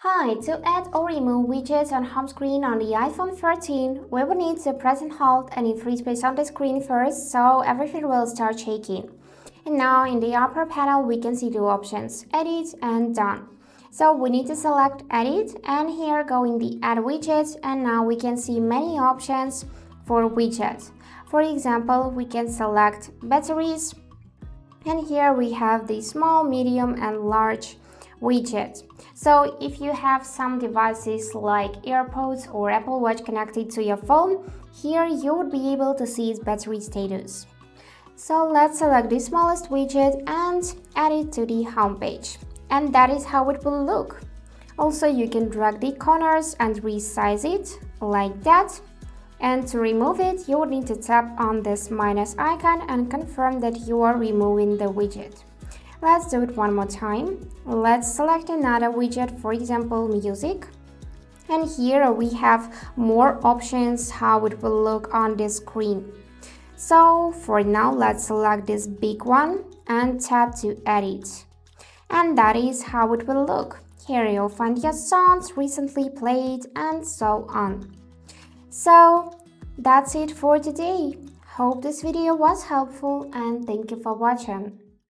Hi, to add or remove widgets on home screen on the iPhone 13, we will need to press and hold any free space on the screen first so everything will start shaking. And now in the upper panel we can see two options, Edit and Done. So we need to select Edit and here go in the Add Widgets and now we can see many options for widgets. For example, we can select batteries and here we have the small, medium and large widget. So if you have some devices like AirPods or Apple Watch connected to your phone, here you would be able to see its battery status. So let's select the smallest widget and add it to the home page. And that is how it will look. Also, you can drag the corners and resize it like that. And to remove it, you would need to tap on this minus icon and confirm that you are removing the widget. Let's do it one more time. Let's select another widget, for example, music. And here we have more options how it will look on the screen. So for now, let's select this big one and tap to edit. And that is how it will look. Here you'll find your songs recently played and so on. So that's it for today. Hope this video was helpful and thank you for watching.